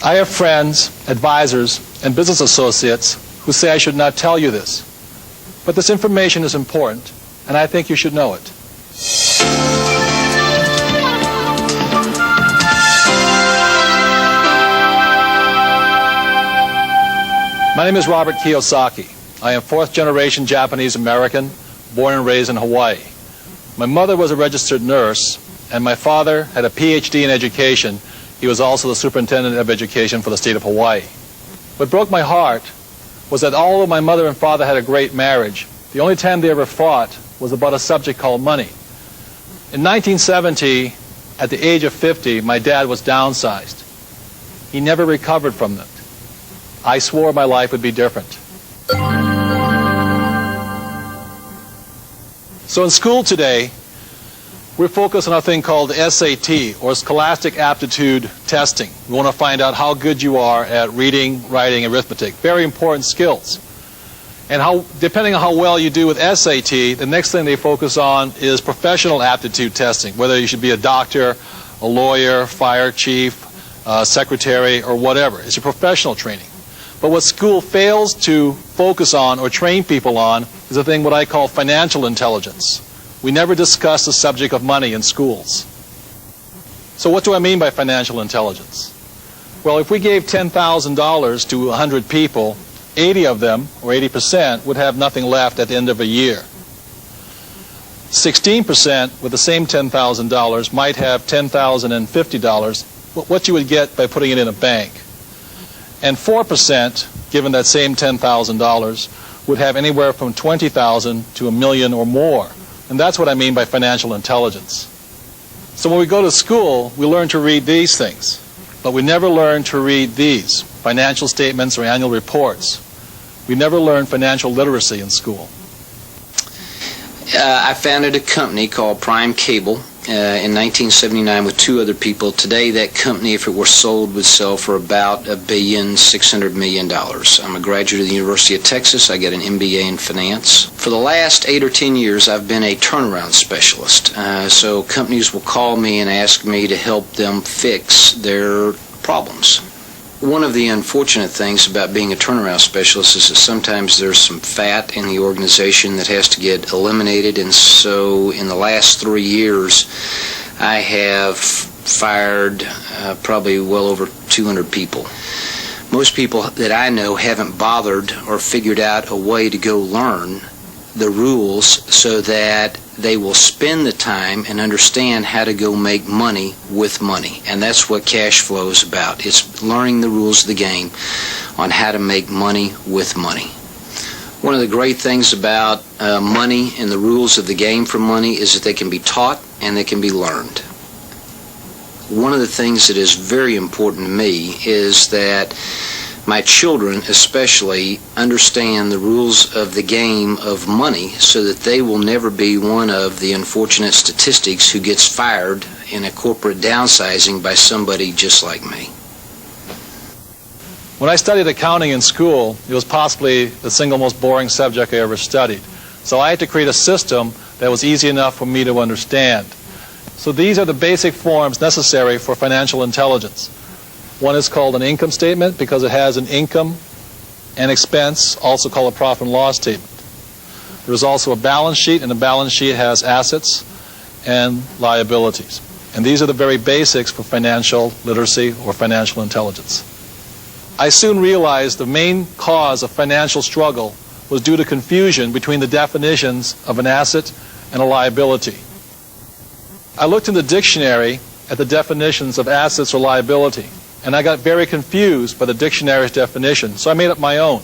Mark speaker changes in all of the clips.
Speaker 1: I have friends, advisors, and business associates who say I should not tell you this. But this information is important, and I think you should know it. My name is Robert Kiyosaki. I am fourth-generation Japanese American, born and raised in Hawaii. My mother was a registered nurse, and my father had a PhD in education. He was also the superintendent of education for the state of Hawaii. What broke my heart was that although my mother and father had a great marriage, the only time they ever fought was about a subject called money. In 1970, at the age of 50, my dad was downsized. He never recovered from it. I swore my life would be different. So in school today, we're focused on a thing called SAT, or Scholastic Aptitude Testing. We want to find out how good you are at reading, writing, arithmetic. Very important skills. And depending on how well you do with SAT, the next thing they focus on is professional aptitude testing, whether you should be a doctor, a lawyer, fire chief, secretary, or whatever. It's your professional training. But what school fails to focus on or train people on is a thing what I call financial intelligence. We never discuss the subject of money in schools. So what do I mean by financial intelligence? Well, if we gave $10,000 to 100 people, 80 of them, or 80%, would have nothing left at the end of a year. 16% with the same $10,000 might have $10,050, what you would get by putting it in a bank. And 4%, given that same $10,000, would have anywhere from $20,000 to $1 million or more. And that's what I mean by financial intelligence. So when we go to school, we learn to read these things. But we never learn to read these, financial statements or annual reports. We never learn financial literacy in school.
Speaker 2: I founded a company called Prime Cable in 1979 with two other people. Today that company, if it were sold, would sell for about $1,600,000,000. I'm a graduate of the University of Texas. I got an MBA in finance. For the last 8 or 10 years, I've been a turnaround specialist. So companies will call me and ask me to help them fix their problems. One of the unfortunate things about being a turnaround specialist is that sometimes there's some fat in the organization that has to get eliminated, and so in the last 3 years I have fired probably well over 200 people. Most people that I know haven't bothered or figured out a way to go learn the rules so that they will spend the time and understand how to go make money with money. And that's what cash flow is about. It's learning the rules of the game on how to make money with money. One of the great things about money and the rules of the game for money is that they can be taught and they can be learned. One of the things that is very important to me is that my children especially understand the rules of the game of money so that they will never be one of the unfortunate statistics who gets fired in a corporate downsizing by somebody just like me.
Speaker 1: When I studied accounting in school, it was possibly the single most boring subject I ever studied. So I had to create a system that was easy enough for me to understand. So these are the basic forms necessary for financial intelligence. One is called an income statement because it has an income and expense, also called a profit and loss statement. There is also a balance sheet, and the balance sheet has assets and liabilities. And these are the very basics for financial literacy or financial intelligence. I soon realized the main cause of financial struggle was due to confusion between the definitions of an asset and a liability. I looked in the dictionary at the definitions of assets or liability, and I got very confused by the dictionary's definition, so I made up my own.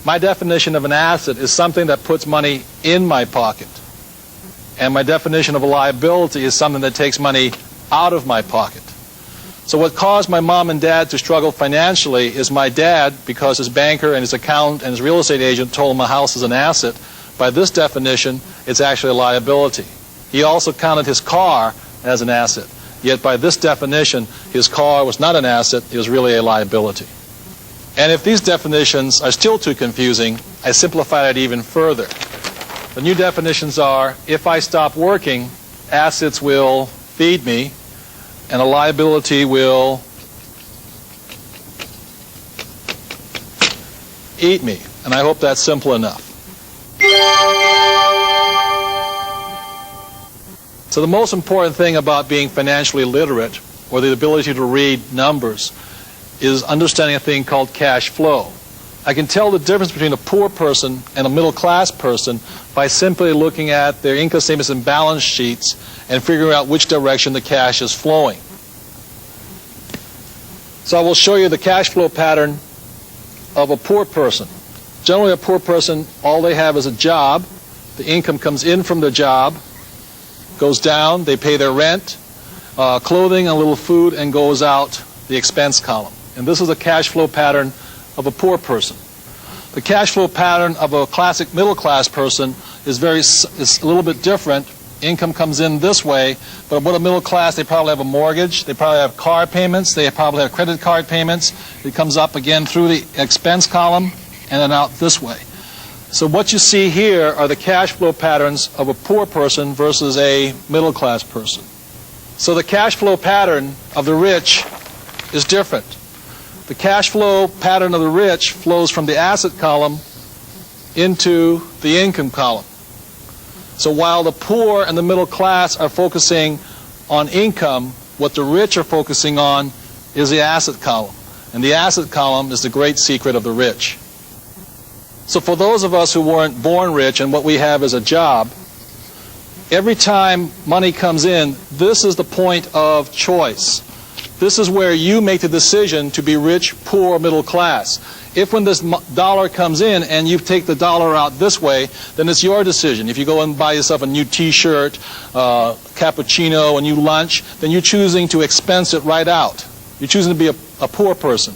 Speaker 1: My definition of an asset is something that puts money in my pocket. And my definition of a liability is something that takes money out of my pocket. So what caused my mom and dad to struggle financially is my dad, because his banker and his accountant and his real estate agent told him a house is an asset, by this definition, it's actually a liability. He also counted his car as an asset. Yet by this definition, his car was not an asset, it was really a liability. And if these definitions are still too confusing, I simplified it even further. The new definitions are, if I stop working, assets will feed me, and a liability will eat me. And I hope that's simple enough. So the most important thing about being financially literate, or the ability to read numbers, is understanding a thing called cash flow. I can tell the difference between a poor person and a middle-class person by simply looking at their income statements and balance sheets and figuring out which direction the cash is flowing. So I will show you the cash flow pattern of a poor person. Generally, a poor person, all they have is a job. The income comes in from the job, goes down, they pay their rent, clothing, a little food, and goes out the expense column. And this is the cash flow pattern of a poor person. The cash flow pattern of a classic middle-class person is a little bit different. Income comes in this way, but with a middle class, they probably have a mortgage, they probably have car payments, they probably have credit card payments. It comes up again through the expense column and then out this way. So what you see here are the cash flow patterns of a poor person versus a middle-class person. So the cash flow pattern of the rich is different. The cash flow pattern of the rich flows from the asset column into the income column. So while the poor and the middle class are focusing on income, what the rich are focusing on is the asset column. And the asset column is the great secret of the rich. So for those of us who weren't born rich and what we have is a job, every time money comes in, this is the point of choice. This is where you make the decision to be rich, poor, middle class. If when this dollar comes in and you take the dollar out this way, then it's your decision. If you go and buy yourself a new T-shirt, cappuccino, a new lunch, then you're choosing to expense it right out. You're choosing to be a poor person.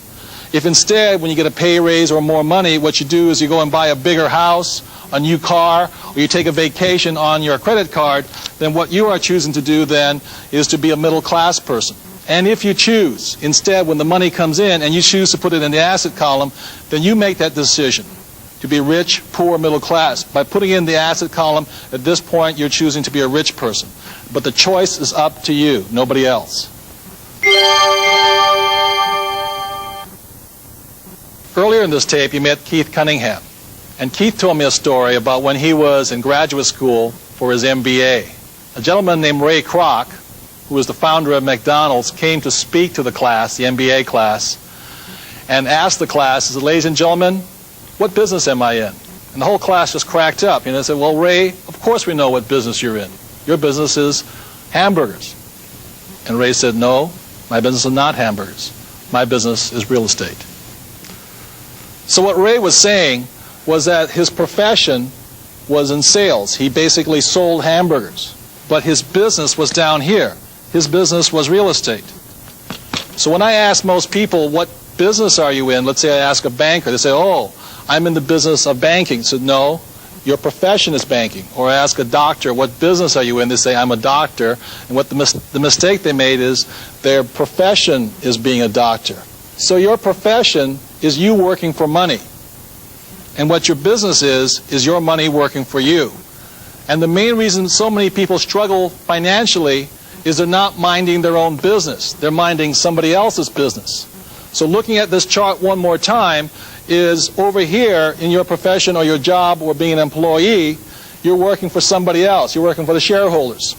Speaker 1: If instead, when you get a pay raise or more money, what you do is you go and buy a bigger house, a new car, or you take a vacation on your credit card, then what you are choosing to do then is to be a middle class person. And if you choose, instead, when the money comes in and you choose to put it in the asset column, then you make that decision to be rich, poor, middle class. By putting in the asset column, at this point, you're choosing to be a rich person. But the choice is up to you, nobody else. Earlier in this tape, you met Keith Cunningham. And Keith told me a story about when he was in graduate school for his MBA. A gentleman named Ray Kroc, who was the founder of McDonald's, came to speak to the class, the MBA class, and asked the class, he said, "Ladies and gentlemen, what business am I in?" And the whole class just cracked up. They said, "Well, Ray, of course we know what business you're in. Your business is hamburgers." And Ray said, "No, my business is not hamburgers. My business is real estate." So what Ray was saying was that his profession was in sales. He basically sold hamburgers, but his business was down here. His business was real estate. So when I ask most people, what business are you in? Let's say I ask a banker. They say, "Oh, I'm in the business of banking." So no, your profession is banking. Or I ask a doctor, "What business are you in?" They say, "I'm a doctor." And what the mistake they made is their profession is being a doctor. So your profession is you working for money. And what your business is your money working for you. And the main reason so many people struggle financially is they're not minding their own business. They're minding somebody else's business. So looking at this chart one more time is over here in your profession or your job or being an employee, you're working for somebody else. You're working for the shareholders.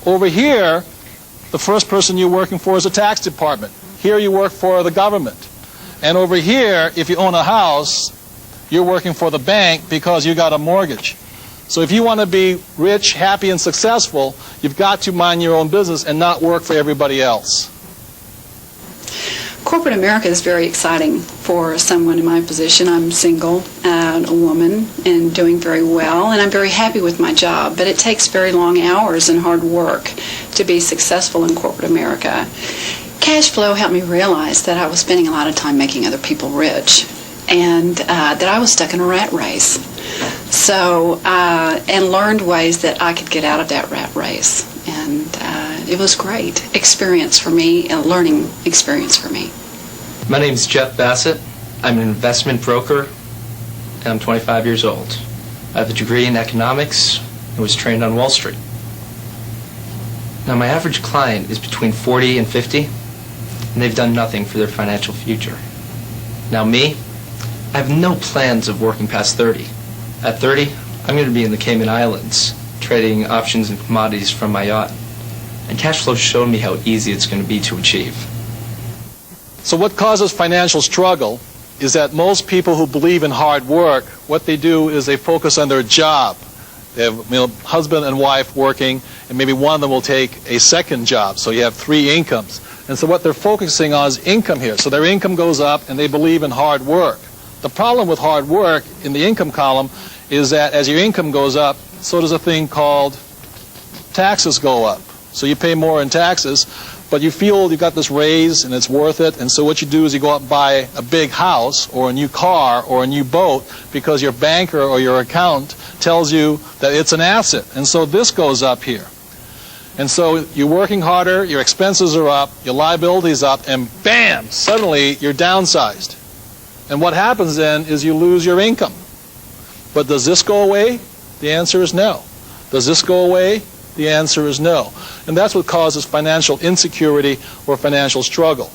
Speaker 1: Over here, the first person you're working for is the tax department. Here you work for the government. And over here, if you own a house, you're working for the bank because you got a mortgage. So if you want to be rich, happy, and successful, you've got to mind your own business and not work for everybody else.
Speaker 3: Corporate America is very exciting for someone in my position. I'm single and a woman and doing very well, and I'm very happy with my job, but it takes very long hours and hard work to be successful in corporate America. Cash flow helped me realize that I was spending a lot of time making other people rich, and that I was stuck in a rat race. So, and learned ways that I could get out of that rat race. And it was great experience for me, a learning experience for me.
Speaker 4: My name is Jeff Bassett. I'm an investment broker, and I'm 25 years old. I have a degree in economics and was trained on Wall Street. Now, my average client is between 40 and 50, and they've done nothing for their financial future. Now, me, I have no plans of working past 30. At 30, I'm going to be in the Cayman Islands, trading options and commodities from my yacht. And cash flow showed me how easy it's going to be to achieve.
Speaker 1: So what causes financial struggle is that most people who believe in hard work, what they do is they focus on their job. They have husband and wife working, and maybe one of them will take a second job, so you have 3 incomes. And so what they're focusing on is income here. So their income goes up, and they believe in hard work. The problem with hard work in the income column is that as your income goes up, so does a thing called taxes go up. So you pay more in taxes, but you feel you got this raise and it's worth it, and so what you do is you go out and buy a big house or a new car or a new boat because your banker or your accountant tells you that it's an asset, and so this goes up here. And so you're working harder, your expenses are up, your liabilities up, and bam, suddenly you're downsized. And what happens then is you lose your income. But does this go away? The answer is no. Does this go away? The answer is no. And that's what causes financial insecurity or financial struggle.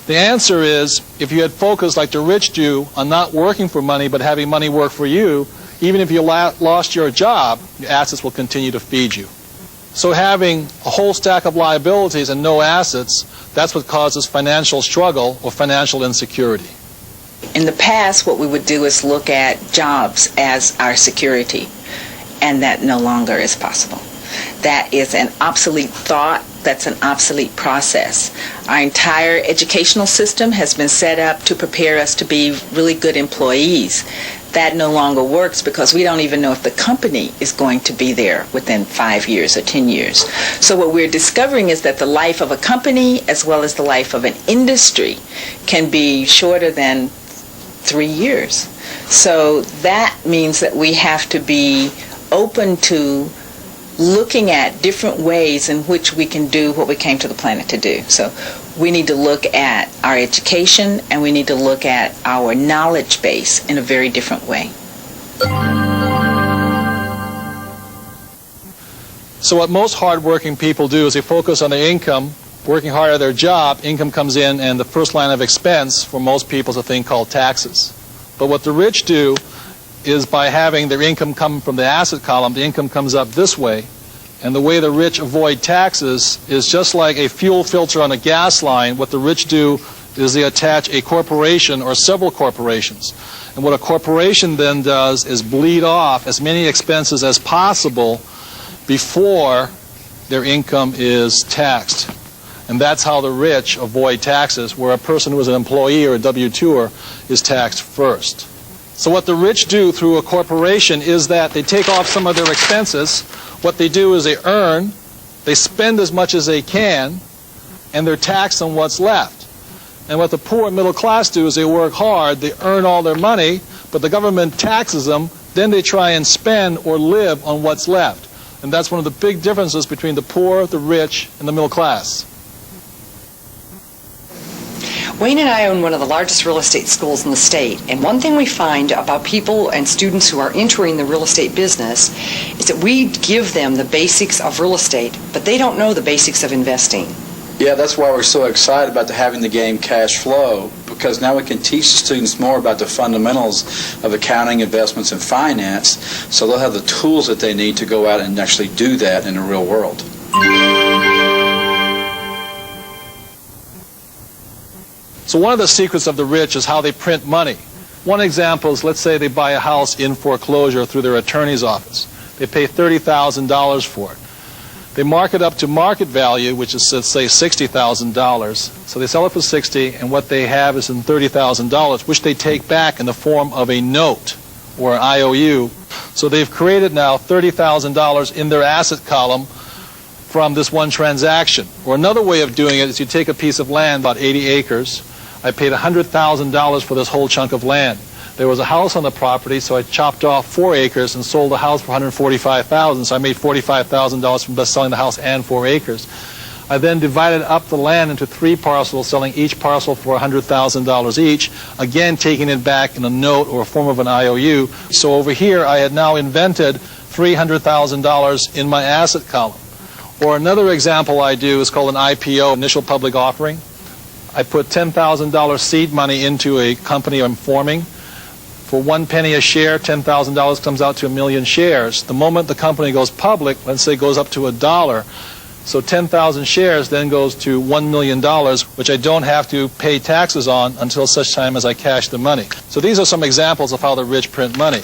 Speaker 1: The answer is, if you had focused like the rich do on not working for money but having money work for you, even if you lost your job, your assets will continue to feed you. So having a whole stack of liabilities and no assets, that's what causes financial struggle or financial insecurity.
Speaker 5: In the past, what we would do is look at jobs as our security, and that no longer is possible. That is an obsolete thought. That's an obsolete process. Our entire educational system has been set up to prepare us to be really good employees. That no longer works because we don't even know if the company is going to be there within 5 years or 10 years. So what we're discovering is that the life of a company as well as the life of an industry can be shorter than 3 years. So that means that we have to be open to looking at different ways in which we can do what we came to the planet to do. So we need to look at our education and we need to look at our knowledge base in a very different way.
Speaker 1: So what most hardworking people do is they focus on their income, working hard at their job, income comes in, and the first line of expense for most people is a thing called taxes. But what the rich do is by having their income come from the asset column, the income comes up this way, and the way the rich avoid taxes is just like a fuel filter on a gas line. What the rich do is they attach a corporation or several corporations. And what a corporation then does is bleed off as many expenses as possible before their income is taxed. And that's how the rich avoid taxes, where a person who is an employee or a W-2er is taxed first. So what the rich do through a corporation is that they take off some of their expenses. What they do is they earn, they spend as much as they can, and they're taxed on what's left. And what the poor and middle class do is they work hard, they earn all their money, but the government taxes them, then they try and spend or live on what's left. And that's one of the big differences between the poor, the rich, and the middle class.
Speaker 6: Wayne and I own one of the largest real estate schools in the state, and one thing we find about people and students who are entering the real estate business is that we give them the basics of real estate, but they don't know the basics of investing.
Speaker 7: Yeah, that's why we're so excited about having the game Cash Flow, because now we can teach the students more about the fundamentals of accounting, investments, and finance, so they'll have the tools that they need to go out and actually do that in the real world.
Speaker 1: So one of the secrets of the rich is how they print money. One example is, let's say they buy a house in foreclosure through their attorney's office. They pay $30,000 for it. They mark it up to market value, which is, let's say, $60,000. So they sell it for $60,000, and what they have is in $30,000, which they take back in the form of a note or an IOU. So they've created now $30,000 in their asset column from this one transaction. Or another way of doing it is you take a piece of land, about 80 acres. I paid $100,000 for this whole chunk of land. There was a house on the property, so I chopped off 4 acres and sold the house for $145,000. So I made $45,000 from just selling the house and 4 acres. I then divided up the land into 3 parcels, selling each parcel for $100,000 each, again taking it back in a note or a form of an IOU. So over here I had now invented $300,000 in my asset column. Or another example I do is called an IPO, initial public offering. I put $10,000 seed money into a company I'm forming. For 1 penny a share, $10,000 comes out to 1 million shares. The moment the company goes public, let's say goes up to $1, so 10,000 shares then goes to $1 million, which I don't have to pay taxes on until such time as I cash the money. So these are some examples of how the rich print money.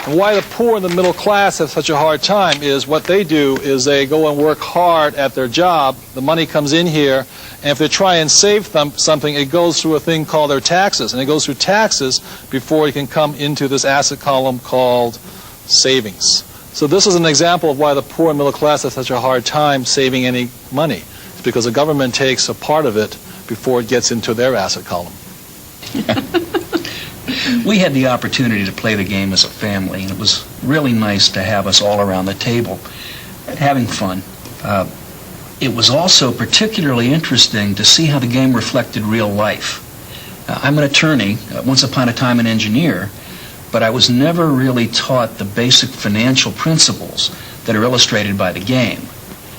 Speaker 1: And why the poor and the middle class have such a hard time is what they do is they go and work hard at their job. The money comes in here, and if they try and save something, it goes through a thing called their taxes. And it goes through taxes before it can come into this asset column called savings. So this is an example of why the poor and middle class have such a hard time saving any money. It's because the government takes a part of it before it gets into their asset column.
Speaker 8: We had the opportunity to play the game as a family, and it was really nice to have us all around the table having fun. It was also particularly interesting to see how the game reflected real life. I'm an attorney, once upon a time an engineer, but I was never really taught the basic financial principles that are illustrated by the game.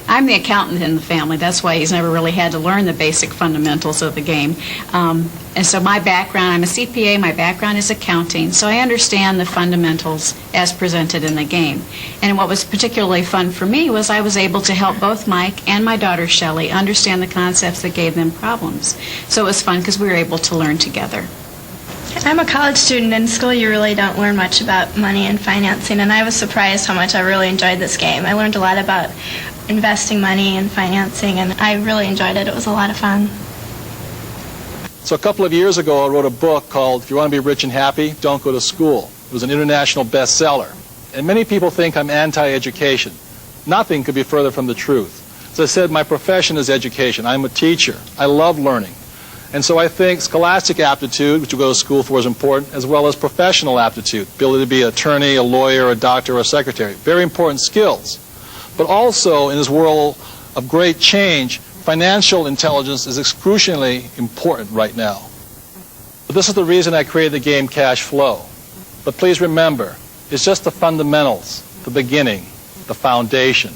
Speaker 9: I'm the accountant in the family. That's why he's never really had to learn the basic fundamentals of the game. And so my background, I'm a CPA, my background is accounting, so I understand the fundamentals as presented in the game. And what was particularly fun for me was I was able to help both Mike and my daughter Shelley understand the concepts that gave them problems. So it was fun because we were able to learn together.
Speaker 10: I'm a college student. In school you really don't learn much about money and financing, and I was surprised how much I really enjoyed this game. I learned a lot about investing money and financing, and I really enjoyed it. It was a lot of fun.
Speaker 1: So a couple of years ago I wrote a book called If You Want to Be Rich and Happy, Don't Go to School. It was an international bestseller. And many people think I'm anti-education. Nothing could be further from the truth. As I said, my profession is education. I'm a teacher. I love learning. And so I think scholastic aptitude, which you go to school for, is important, as well as professional aptitude, ability to be an attorney, a lawyer, a doctor, or a secretary. Very important skills. But also, in this world of great change, financial intelligence is excruciatingly important right now. But this is the reason I created the game Cash Flow. But please remember, it's just the fundamentals, the beginning, the foundation.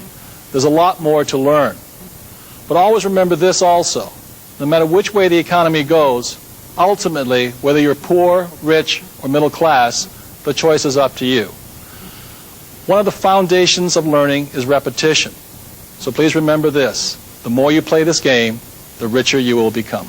Speaker 1: There's a lot more to learn. But always remember this also. No matter which way the economy goes, ultimately, whether you're poor, rich, or middle class, the choice is up to you. One of the foundations of learning is repetition. So please remember this. The more you play this game, the richer you will become.